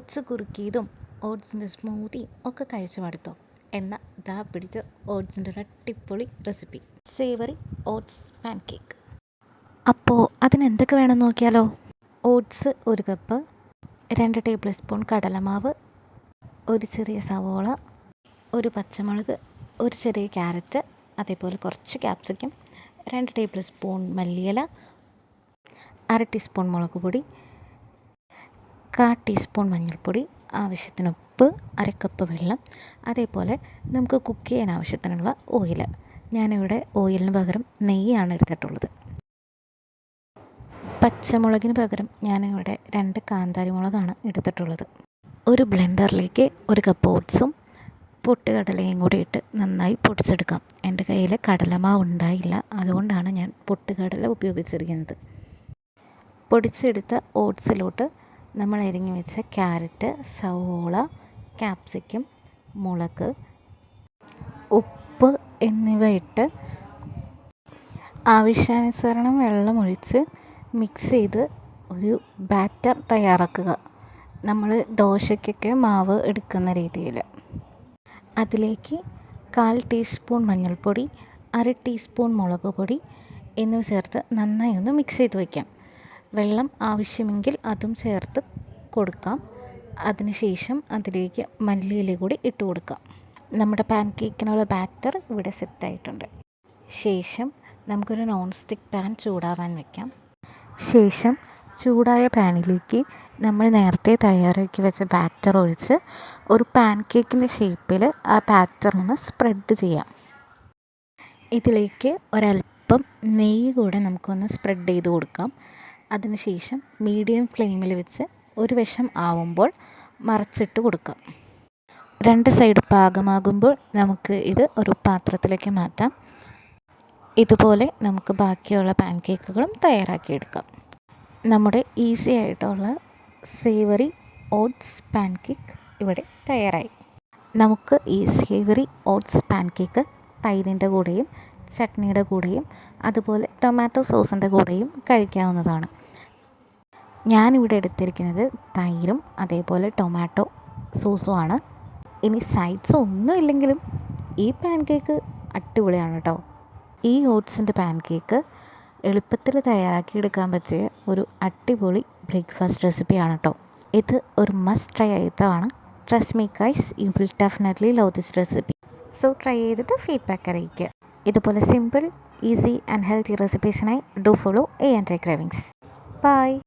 Oats കുറുക്കിയതും ഓട്സിൻ്റെ സ്മൂത്തിയും ഒക്കെ കഴിച്ചു മടുത്തോ? എന്നാൽ ദാ പിടിച്ച ഓട്സിൻ്റെ ഒരു അടിപൊളി recipe, savoury oats pan cake. അപ്പോൾ അതിനെന്തൊക്കെ വേണമെന്ന് നോക്കിയാലോ. ഓട്സ് 1 കപ്പ്, 2 ടേബിൾ സ്പൂൺ കടലമാവ്, ഒരു ചെറിയ സവോള, ഒരു പച്ചമുളക്, ഒരു ചെറിയ ക്യാരറ്റ്, അതേപോലെ കുറച്ച് ക്യാപ്സിക്കം, 2 ടേബിൾ സ്പൂൺ മല്ലിയില, 1/2 ടീസ്പൂൺ മുളക് പൊടി, 1/4 ടീസ്പൂൺ മഞ്ഞൾപ്പൊടി, ആവശ്യത്തിന് ഉപ്പ്, 1/2 കപ്പ് വെള്ളം, അതേപോലെ നമുക്ക് കുക്ക് ചെയ്യാൻ ആവശ്യത്തിനുള്ള ഓയിൽ. ഞാനിവിടെ ഓയിലിന് പകരം നെയ്യാണ് എടുത്തിട്ടുള്ളത്. പച്ചമുളകിന് പകരം ഞാനിവിടെ 2 കാന്താരി മുളകാണ് എടുത്തിട്ടുള്ളത്. ഒരു ബ്ലെൻഡറിലേക്ക് 1 കപ്പ് ഓട്സും പൊട്ടുകടലയും കൂടി ഇട്ട് നന്നായി പൊടിച്ചെടുക്കാം. എൻ്റെ കയ്യിൽ കടലമാവ് ഉണ്ടായില്ല, അതുകൊണ്ടാണ് ഞാൻ പൊട്ടുകടല ഉപയോഗിച്ചിരിക്കുന്നത്. പൊടിച്ചെടുത്ത ഓട്സിലോട്ട് നമ്മൾ അരിഞ്ഞു വെച്ച ക്യാരറ്റ്, സവോള, ക്യാപ്സിക്കം, മുളക്, ഉപ്പ് എന്നിവ ഇട്ട് ആവശ്യാനുസരണം വെള്ളമൊഴിച്ച് മിക്സ് ചെയ്ത് ഒരു ബാറ്റർ തയ്യാറാക്കുക. നമ്മൾ ദോശയ്ക്കൊക്കെ മാവ് എടുക്കുന്ന രീതിയിൽ. അതിലേക്ക് 1/4 ടീസ്പൂൺ മഞ്ഞൾപ്പൊടി, 1/2 ടീസ്പൂൺ മുളക് പൊടി എന്നിവ ചേർത്ത് നന്നായി ഒന്ന് മിക്സ് ചെയ്ത് വയ്ക്കാം. വെള്ളം ആവശ്യമെങ്കിൽ അതും ചേർത്ത് കൊടുക്കാം. അതിനുശേഷം അതിലേക്ക് മല്ലിയില കൂടി ഇട്ട് കൊടുക്കാം. നമ്മുടെ പാൻ കേക്കിനുള്ള ബാറ്റർ ഇവിടെ സെറ്റായിട്ടുണ്ട്. ശേഷം നമുക്കൊരു നോൺ സ്റ്റിക്ക് പാൻ ചൂടാവാൻ വയ്ക്കാം. ശേഷം ചൂടായ പാനിലേക്ക് നമ്മൾ നേരത്തെ തയ്യാറാക്കി വെച്ച ബാറ്റർ ഒഴിച്ച് ഒരു പാൻ കേക്കിൻ്റെ ഷേപ്പിൽ ആ ബാറ്റർ ഒന്ന് സ്പ്രെഡ് ചെയ്യാം. ഇതിലേക്ക് ഒരല്പം നെയ്യ് കൂടെ നമുക്കൊന്ന് സ്പ്രെഡ് ചെയ്ത് കൊടുക്കാം. അതിനുശേഷം മീഡിയം ഫ്ലെയിമിൽ വെച്ച് ഒരു വശം ആവുമ്പോൾ മറിച്ചിട്ട് കൊടുക്കാം. 2 സൈഡ് പാകമാകുമ്പോൾ നമുക്ക് ഇത് ഒരു പാത്രത്തിലേക്ക് മാറ്റാം. ഇതുപോലെ നമുക്ക് ബാക്കിയുള്ള പാൻ കേക്കുകളും തയ്യാറാക്കിയെടുക്കാം. നമ്മുടെ ഈസി ആയിട്ടുള്ള സേവറി ഓട്സ് പാൻ കേക്ക് ഇവിടെ തയ്യാറായി. നമുക്ക് ഈ സേവറി ഓട്സ് പാൻ കേക്ക് തൈരിൻ്റെ കൂടെയും ചട്നിയുടെ കൂടെയും അതുപോലെ ടൊമാറ്റോ സോസിൻ്റെ കൂടെയും കഴിക്കാവുന്നതാണ്. ഞാനിവിടെ എടുത്തിരിക്കുന്നത് തൈരും അതേപോലെ ടൊമാറ്റോ സോസുമാണ്. ഇനി സൈഡ്സ് ഒന്നും ഇല്ലെങ്കിലും ഈ പാൻ കേക്ക് അടിപൊളിയാണ് കേട്ടോ. ഈ ഓട്സിൻ്റെ പാൻ കേക്ക് എളുപ്പത്തിൽ തയ്യാറാക്കിയെടുക്കാൻ പറ്റിയ ഒരു അടിപൊളി ബ്രേക്ക്ഫാസ്റ്റ് റെസിപ്പിയാണ് കേട്ടോ. ഇത് ഒരു മസ്റ്റ് ട്രൈ ഐറ്റമാണ്. Trust me guys, you will definitely love this recipe. So try ചെയ്തിട്ട് ഫീഡ്ബാക്ക് അറിയിക്കുക. ഇതുപോലെ സിമ്പിൾ, ഈസി ആൻഡ് ഹെൽത്തി റെസിപ്പീസിനായി do follow A&I Cravings. By.